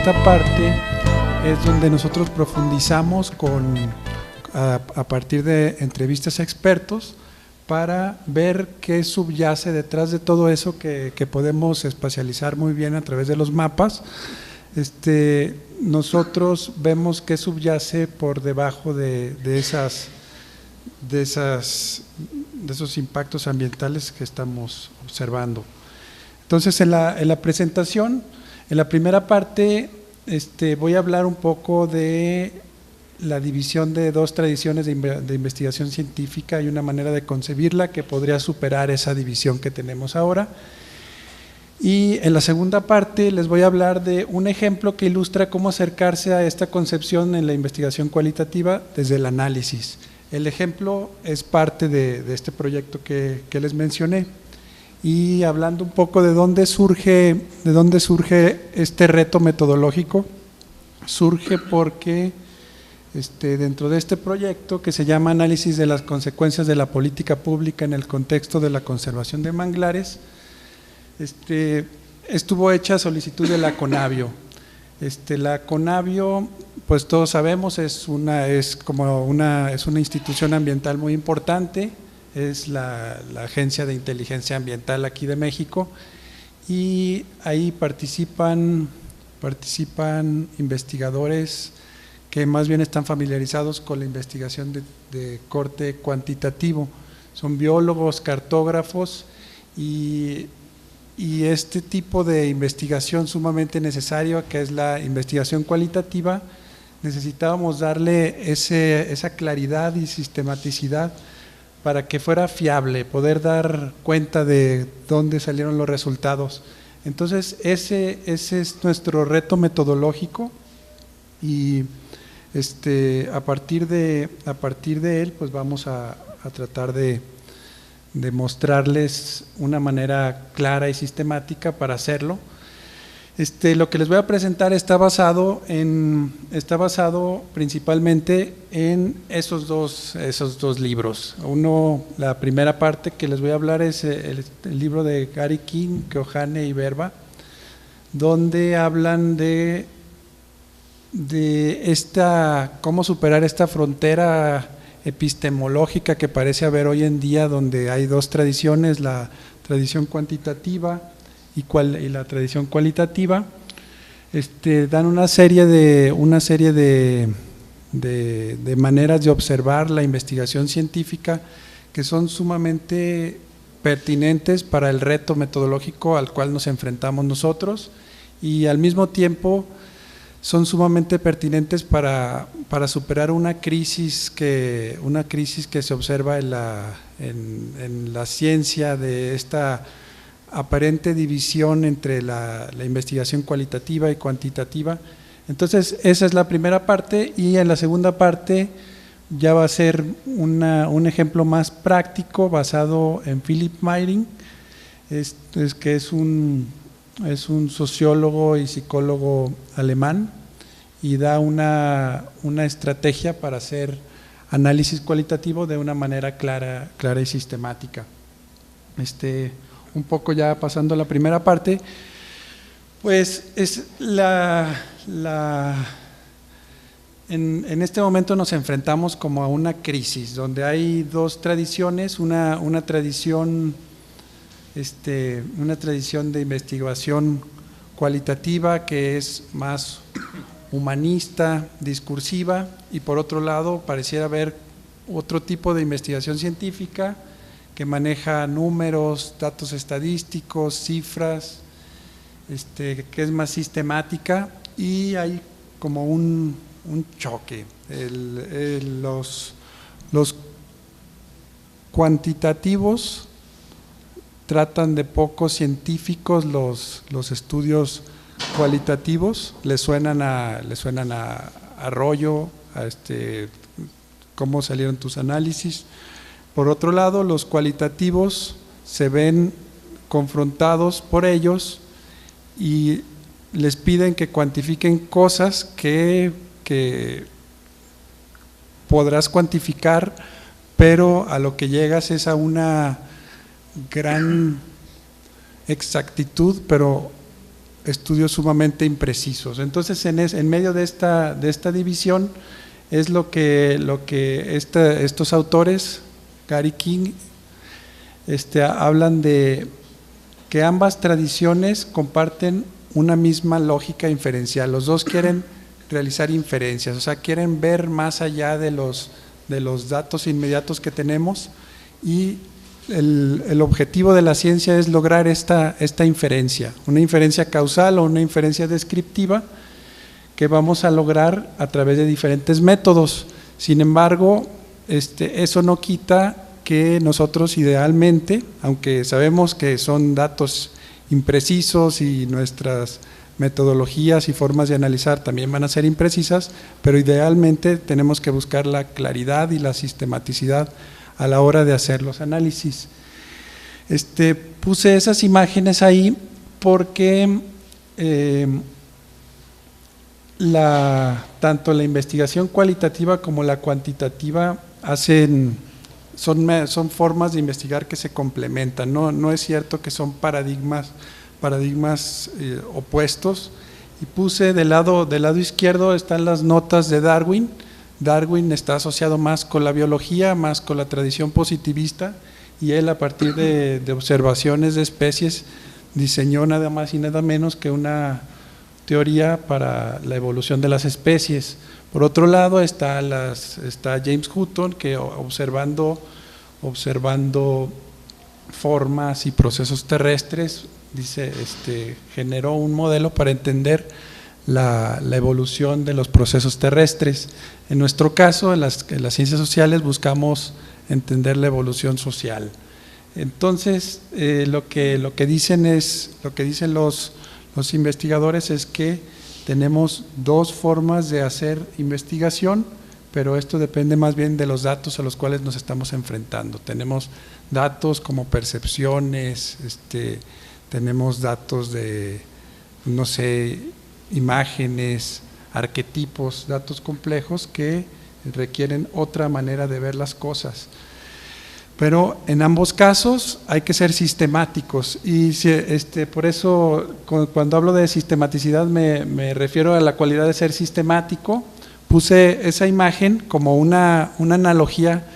esta parte es donde nosotros profundizamos a partir de entrevistas a expertos para ver qué subyace detrás de todo eso que podemos espacializar muy bien a través de los mapas. Nosotros vemos qué subyace por debajo de esos impactos ambientales que estamos observando. Entonces, en la presentación, en la primera parte, voy a hablar un poco de la división de dos tradiciones de investigación científica y una manera de concebirla que podría superar esa división que tenemos ahora. Y en la segunda parte les voy a hablar de un ejemplo que ilustra cómo acercarse a esta concepción en la investigación cualitativa desde el análisis. El ejemplo es parte de este proyecto que les mencioné. Y hablando un poco de dónde surge este reto metodológico, surge porque dentro de este proyecto que se llama Análisis de las consecuencias de la política pública en el contexto de la conservación de manglares, estuvo hecha solicitud de la CONABIO. La CONABIO, pues todos sabemos, es una institución ambiental muy importante. Es la Agencia de Inteligencia Ambiental aquí de México, y ahí participan investigadores que más bien están familiarizados con la investigación de corte cuantitativo. Son biólogos, cartógrafos, y este tipo de investigación sumamente necesario, que es la investigación cualitativa, necesitábamos darle esa claridad y sistematicidad para que fuera fiable, poder dar cuenta de dónde salieron los resultados. Entonces, ese es nuestro reto metodológico, y a partir de él, pues vamos a tratar de mostrarles una manera clara y sistemática para hacerlo. Lo que les voy a presentar está basado principalmente en esos dos libros. La primera parte que les voy a hablar es el libro de Gary King, Keohane y Verba, donde hablan de cómo superar esta frontera epistemológica que parece haber hoy en día, donde hay dos tradiciones, la tradición cuantitativa y la tradición cualitativa. Dan una serie de maneras de observar la investigación científica que son sumamente pertinentes para el reto metodológico al cual nos enfrentamos nosotros, y al mismo tiempo son sumamente pertinentes para superar una crisis que se observa en la ciencia, de esta aparente división entre la investigación cualitativa y cuantitativa. Entonces, esa es la primera parte, y en la segunda parte ya va a ser un ejemplo más práctico basado en Philipp Mayring, que es un sociólogo y psicólogo alemán, y da una estrategia para hacer análisis cualitativo de una manera clara y sistemática. Un poco ya pasando a la primera parte, pues es en este momento nos enfrentamos como a una crisis, donde hay dos tradiciones, una tradición de investigación cualitativa que es más humanista, discursiva, y por otro lado pareciera haber otro tipo de investigación científica que maneja números, datos estadísticos, cifras, que es más sistemática, y hay como un choque. Los cuantitativos tratan de poco científicos los estudios cualitativos, le suenan a rollo, cómo salieron tus análisis. Por otro lado, los cualitativos se ven confrontados por ellos y les piden que cuantifiquen cosas que podrás cuantificar, pero a lo que llegas es a una gran exactitud, pero estudios sumamente imprecisos. Entonces, en medio de esta división es lo que estos autores, Gary King, hablan de que ambas tradiciones comparten una misma lógica inferencial. Los dos quieren realizar inferencias, o sea, quieren ver más allá de los datos inmediatos que tenemos, y el objetivo de la ciencia es lograr esta inferencia, una inferencia causal o una inferencia descriptiva que vamos a lograr a través de diferentes métodos. Sin embargo, eso no quita que nosotros idealmente, aunque sabemos que son datos imprecisos y nuestras metodologías y formas de analizar también van a ser imprecisas, pero idealmente tenemos que buscar la claridad y la sistematicidad a la hora de hacer los análisis. Puse esas imágenes ahí porque tanto la investigación cualitativa como la cuantitativa son formas de investigar que se complementan. No es cierto que son paradigmas opuestos. Y puse del lado izquierdo están las notas de Darwin. Darwin está asociado más con la biología, más con la tradición positivista, y él, a partir de observaciones de especies, diseñó nada más y nada menos que una teoría para la evolución de las especies. Por otro lado está James Hutton, que observando formas y procesos terrestres, generó un modelo para entender la evolución de los procesos terrestres. En nuestro caso, en las ciencias sociales, buscamos entender la evolución social. Entonces, lo que dicen los investigadores es que tenemos dos formas de hacer investigación, pero esto depende más bien de los datos a los cuales nos estamos enfrentando. Tenemos datos como percepciones, tenemos datos de, no sé, imágenes, arquetipos, datos complejos que requieren otra manera de ver las cosas. Pero en ambos casos hay que ser sistemáticos, y por eso cuando hablo de sistematicidad me refiero a la cualidad de ser sistemático. Puse esa imagen como una analogía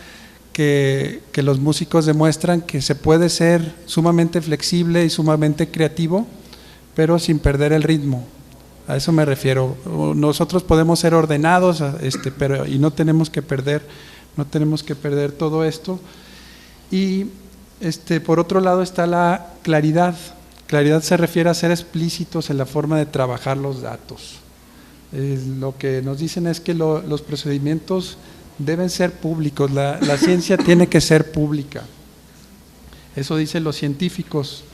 que los músicos demuestran que se puede ser sumamente flexible y sumamente creativo, pero sin perder el ritmo. A eso me refiero. Nosotros podemos ser ordenados, y no tenemos que perder todo esto. Y por otro lado está la claridad. Claridad se refiere a ser explícitos en la forma de trabajar los datos. Lo que nos dicen es que los procedimientos deben ser públicos, la ciencia tiene que ser pública. Eso dicen los científicos.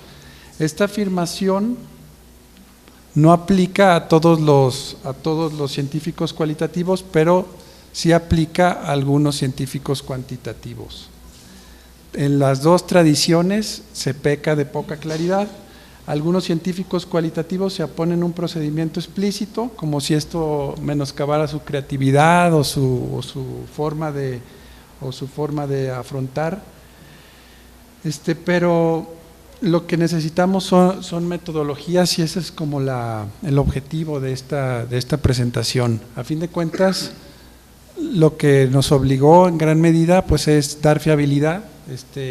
Esta afirmación no aplica a todos los científicos cualitativos, pero sí aplica a algunos científicos cuantitativos. En las dos tradiciones se peca de poca claridad. Algunos científicos cualitativos se oponen a un procedimiento explícito, como si esto menoscabara su creatividad o su forma de afrontar. Pero lo que necesitamos son metodologías, y ese es como el objetivo de esta presentación. A fin de cuentas, lo que nos obligó en gran medida pues es dar fiabilidad.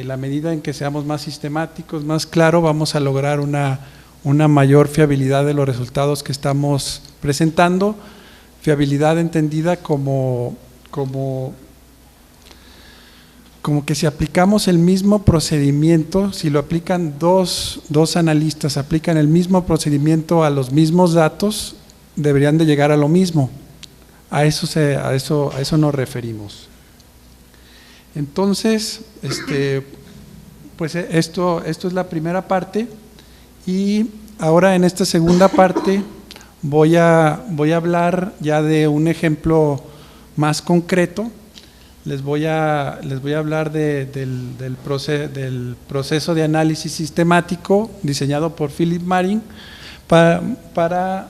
La medida en que seamos más sistemáticos, más claro, vamos a lograr una mayor fiabilidad de los resultados que estamos presentando. Fiabilidad entendida como que si aplicamos el mismo procedimiento, si lo aplican dos analistas, aplican el mismo procedimiento a los mismos datos, deberían de llegar a lo mismo. A eso nos referimos. Entonces, pues esto es la primera parte, y ahora en esta segunda parte voy a hablar ya de un ejemplo más concreto. Les voy a hablar del proceso de análisis sistemático diseñado por Philip Marin para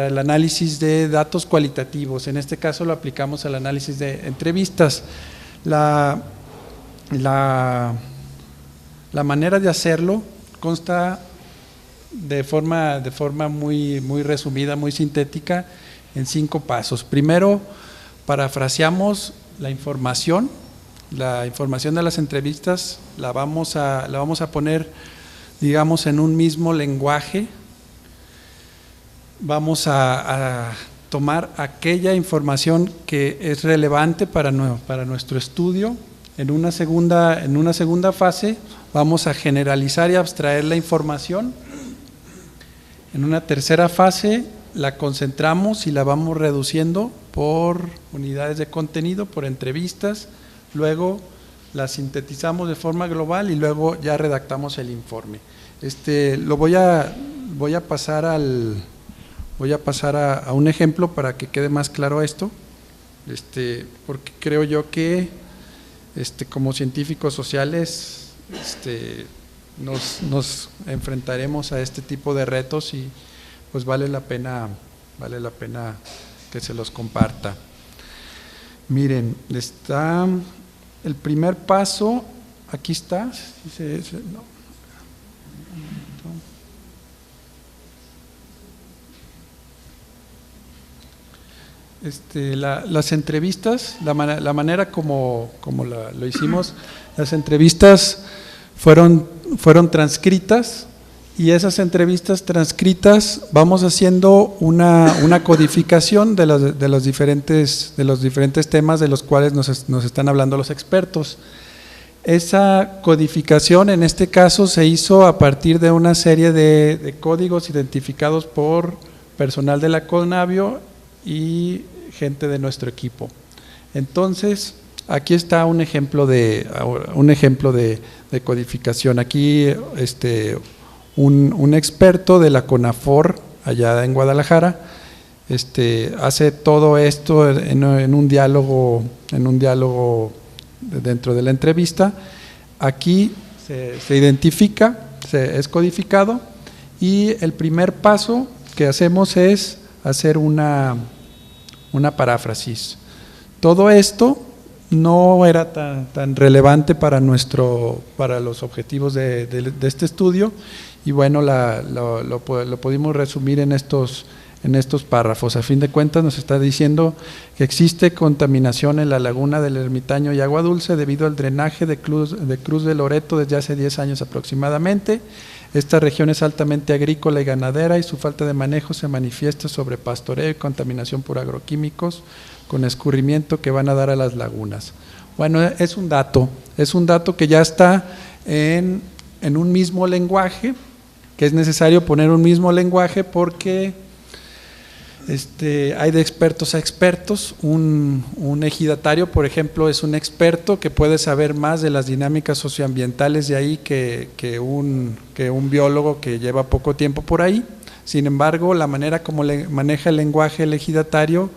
el análisis de datos cualitativos. En este caso lo aplicamos al análisis de entrevistas. La manera de hacerlo consta de forma muy, muy resumida, muy sintética, en 5 pasos. Primero, parafraseamos la información de las entrevistas, la vamos a poner, digamos, en un mismo lenguaje. Vamos a tomar aquella información que es relevante para nuestro estudio. En una segunda fase vamos a generalizar y abstraer la información. En una tercera fase la concentramos y la vamos reduciendo por unidades de contenido, por entrevistas, luego la sintetizamos de forma global y luego ya redactamos el informe. Voy a pasar a un ejemplo para que quede más claro esto, porque creo yo que como científicos sociales nos enfrentaremos a este tipo de retos y pues vale la pena que se los comparta. Miren, está el primer paso, aquí está, no. Las entrevistas, la manera como lo hicimos, las entrevistas fueron transcritas, y esas entrevistas transcritas vamos haciendo una codificación de los diferentes temas de los cuales nos están hablando los expertos. Esa codificación en este caso se hizo a partir de una serie de códigos identificados por personal de la Conavio y gente de nuestro equipo. Entonces, aquí está un ejemplo de codificación. Aquí un experto de la CONAFOR allá en Guadalajara hace todo esto en un diálogo dentro de la entrevista. Aquí se identifica, es codificado, y el primer paso que hacemos es hacer una paráfrasis. Todo esto no era tan relevante para los objetivos de este estudio, y bueno, lo pudimos resumir en estos párrafos. A fin de cuentas nos está diciendo que existe contaminación en la laguna del Ermitaño y Agua Dulce debido al drenaje de Cruz de Loreto desde hace 10 años aproximadamente. Esta región es altamente agrícola y ganadera, y su falta de manejo se manifiesta sobre pastoreo y contaminación por agroquímicos con escurrimiento que van a dar a las lagunas. Bueno, es un dato que ya está en un mismo lenguaje, que es necesario poner un mismo lenguaje porque hay de expertos a expertos. Un ejidatario, por ejemplo, es un experto que puede saber más de las dinámicas socioambientales de ahí que un biólogo que lleva poco tiempo por ahí. Sin embargo, la manera como le maneja el lenguaje el ejidatario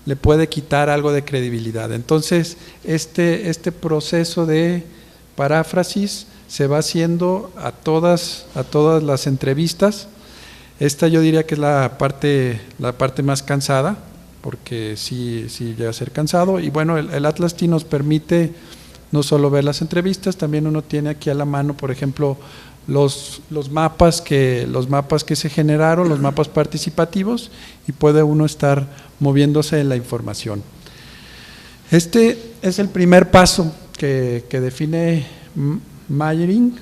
le puede quitar algo de credibilidad. Entonces, este proceso de paráfrasis se va haciendo a todas las entrevistas. Esta yo diría que es la parte más cansada, porque sí llega a ser cansado. Y bueno, el Atlas TI nos permite no solo ver las entrevistas, también uno tiene aquí a la mano, por ejemplo, los mapas que se generaron, los mapas participativos, y puede uno estar moviéndose en la información. Este es el primer paso que define Meyering.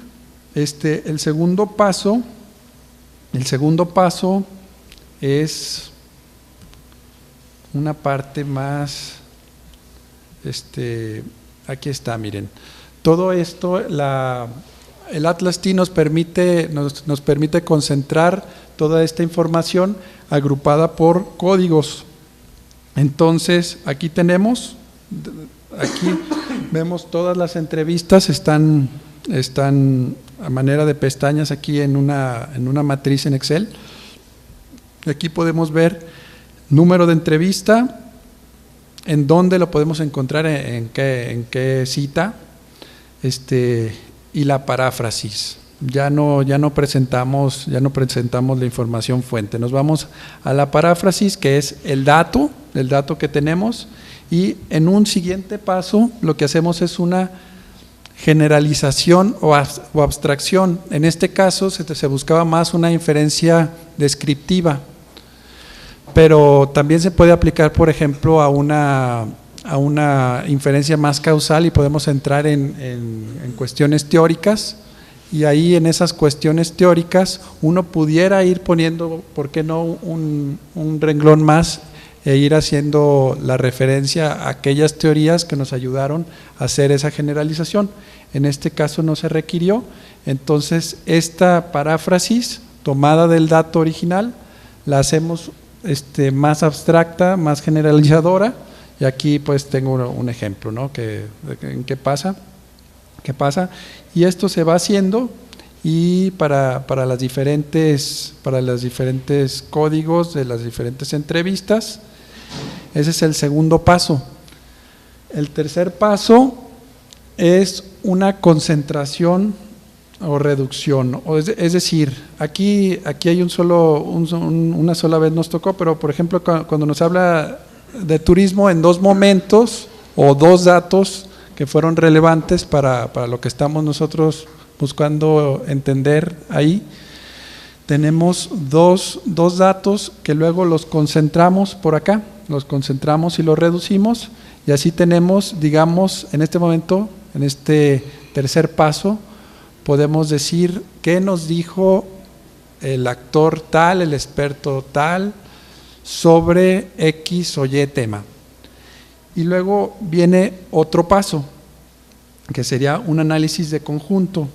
El segundo paso es una parte más, aquí está, miren. Todo esto, el Atlas TI nos permite concentrar toda esta información agrupada por códigos. Entonces, aquí vemos todas las entrevistas, están a manera de pestañas aquí en una matriz en Excel. Aquí podemos ver número de entrevista, en dónde lo podemos encontrar, en qué cita, y la paráfrasis. Ya no presentamos la información fuente. Nos vamos a la paráfrasis, que es el dato que tenemos, y en un siguiente paso lo que hacemos es generalización o abstracción. En este caso se buscaba más una inferencia descriptiva, pero también se puede aplicar, por ejemplo, a una inferencia más causal, y podemos entrar en cuestiones teóricas, y ahí en esas cuestiones teóricas uno pudiera ir poniendo, ¿por qué no?, un renglón más e ir haciendo la referencia a aquellas teorías que nos ayudaron a hacer esa generalización. En este caso no se requirió, entonces esta paráfrasis tomada del dato original la hacemos más abstracta, más generalizadora, y aquí pues tengo un ejemplo, ¿no?, ¿qué pasa? Y esto se va haciendo, y para los diferentes códigos de las diferentes entrevistas. Ese es el segundo paso. El tercer paso es una concentración o reducción, es decir, aquí hay una sola vez nos tocó, pero por ejemplo cuando nos habla de turismo en dos momentos o dos datos que fueron relevantes para lo que estamos nosotros buscando entender ahí, tenemos dos datos que luego los concentramos por acá, los concentramos y los reducimos, y así tenemos, digamos, en este momento, en este tercer paso, podemos decir qué nos dijo el actor tal, el experto tal, sobre X o Y tema. Y luego viene otro paso, que sería un análisis de conjunto.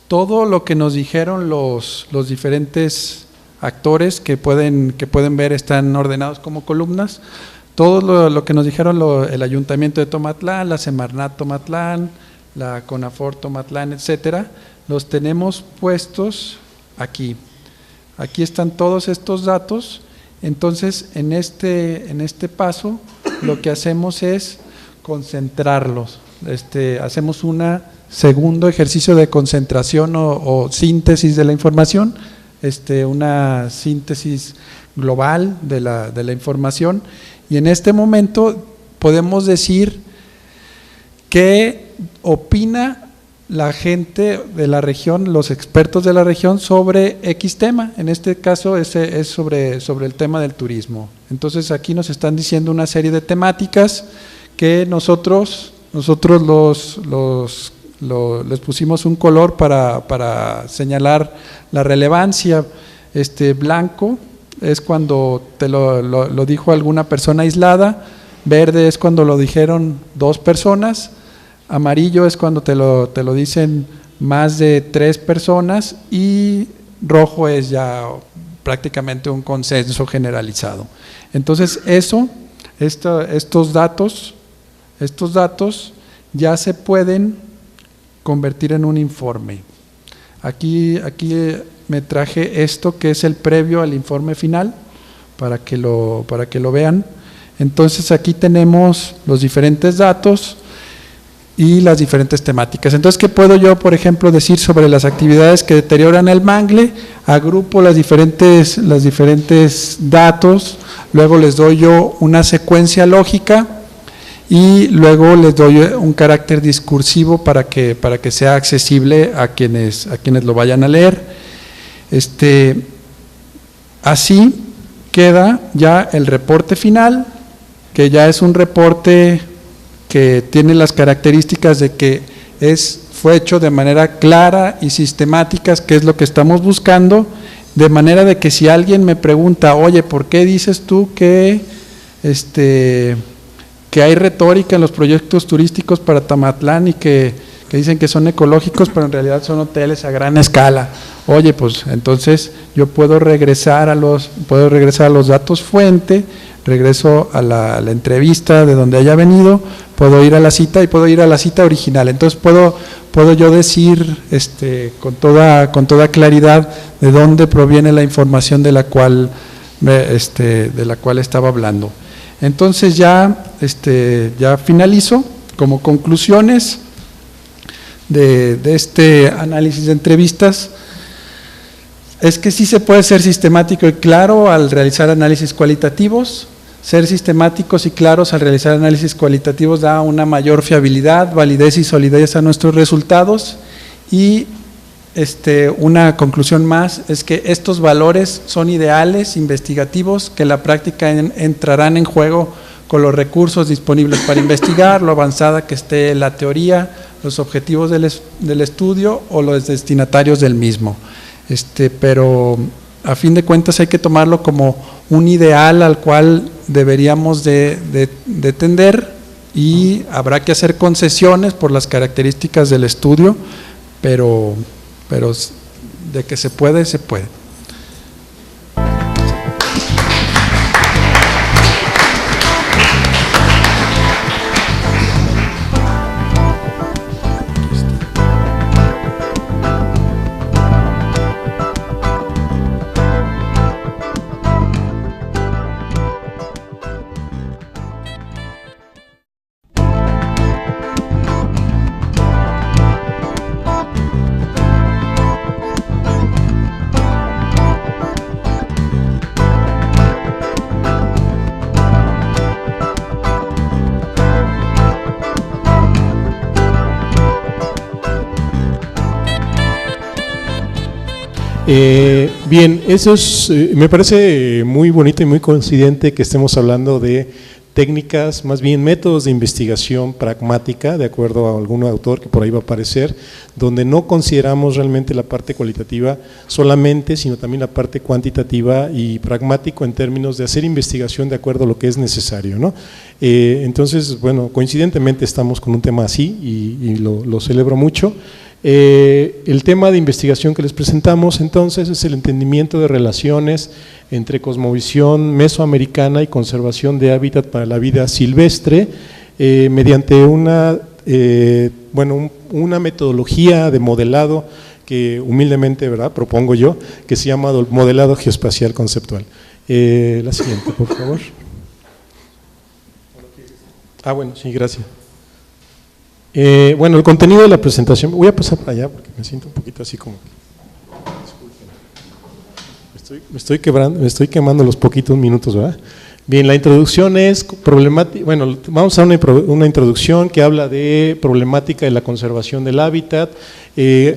Todo lo que nos dijeron los diferentes actores que pueden ver están ordenados como columnas. Todo lo que nos dijeron el Ayuntamiento de Tomatlán, la Semarnat Tomatlán, la CONAFOR Tomatlán, etcétera, los tenemos puestos aquí. Aquí están todos estos datos. Entonces, en este paso, lo que hacemos es concentrarlos. Hacemos un segundo ejercicio de concentración o síntesis de la información, una síntesis global de la información, y en este momento podemos decir qué opina la gente de la región, los expertos de la región sobre X tema. En este caso es sobre el tema del turismo. Entonces aquí nos están diciendo una serie de temáticas que nosotros les pusimos un color para señalar la relevancia. Blanco es cuando te lo dijo alguna persona aislada, verde es cuando lo dijeron dos personas, amarillo es cuando te lo dicen más de 3 personas, y rojo es ya prácticamente un consenso generalizado. Entonces estos datos ya se pueden convertir en un informe. Aquí me traje esto que es el previo al informe final para que lo vean. Entonces aquí tenemos los diferentes datos y las diferentes temáticas. Entonces, ¿qué puedo yo, por ejemplo, decir sobre las actividades que deterioran el mangle? Agrupo los diferentes datos, luego les doy yo una secuencia lógica y luego les doy un carácter discursivo para que sea accesible a quienes lo vayan a leer. Así queda ya el reporte final, que ya es un reporte que tiene las características de que fue hecho de manera clara y sistemática, que es lo que estamos buscando, de manera de que si alguien me pregunta, oye, ¿por qué dices tú que hay retórica en los proyectos turísticos para Tomatlán y que dicen que son ecológicos, pero en realidad son hoteles a gran escala? Oye, pues entonces yo puedo regresar a los datos fuente, regreso a la entrevista de donde haya venido, puedo ir a la cita y puedo ir a la cita original. Entonces puedo yo decir con toda claridad de dónde proviene la información de la cual estaba hablando. Entonces ya finalizo como conclusiones de este análisis de entrevistas. Es que sí se puede ser sistemático y claro al realizar análisis cualitativos, Ser sistemáticos y claros al realizar análisis cualitativos da una mayor fiabilidad, validez y solidez a nuestros resultados. Y una conclusión más es que estos valores son ideales, investigativos, que en la práctica entrarán en juego con los recursos disponibles para investigar, lo avanzada que esté la teoría, los objetivos del estudio o los destinatarios del mismo. Pero a fin de cuentas hay que tomarlo como un ideal al cual deberíamos de tender, y habrá que hacer concesiones por las características del estudio, pero de que se puede, se puede. Bien, eso es, me parece muy bonito y muy coincidente que estemos hablando de técnicas, más bien métodos de investigación pragmática, de acuerdo a algún autor que por ahí va a aparecer, donde no consideramos realmente la parte cualitativa solamente, sino también la parte cuantitativa y pragmático en términos de hacer investigación de acuerdo a lo que es necesario, ¿no? Entonces, bueno, coincidentemente estamos con un tema así y lo celebro mucho. El tema de investigación que les presentamos entonces es el entendimiento de relaciones entre cosmovisión mesoamericana y conservación de hábitat para la vida silvestre, mediante una metodología de modelado que humildemente, ¿verdad?, propongo yo, que se llama modelado geoespacial conceptual. La siguiente, por favor. Bueno, sí, gracias. Bueno, el contenido de la presentación, voy a pasar para allá porque me siento un poquito así como, me estoy quemando los poquitos minutos, ¿verdad? Bien, la introducción es problemática, bueno, vamos a una introducción que habla de problemática de la conservación del hábitat,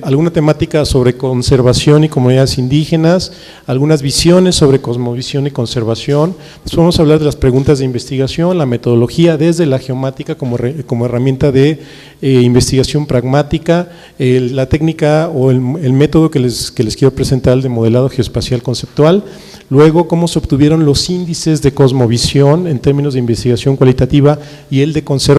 alguna temática sobre conservación y comunidades indígenas, algunas visiones sobre cosmovisión y conservación. Después vamos a hablar de las preguntas de investigación, la metodología desde la geomática como herramienta de investigación pragmática, la técnica o el método que les quiero presentar, el de modelado geoespacial conceptual. Luego, cómo se obtuvieron los índices de cosmovisión en términos de investigación cualitativa y el de conservación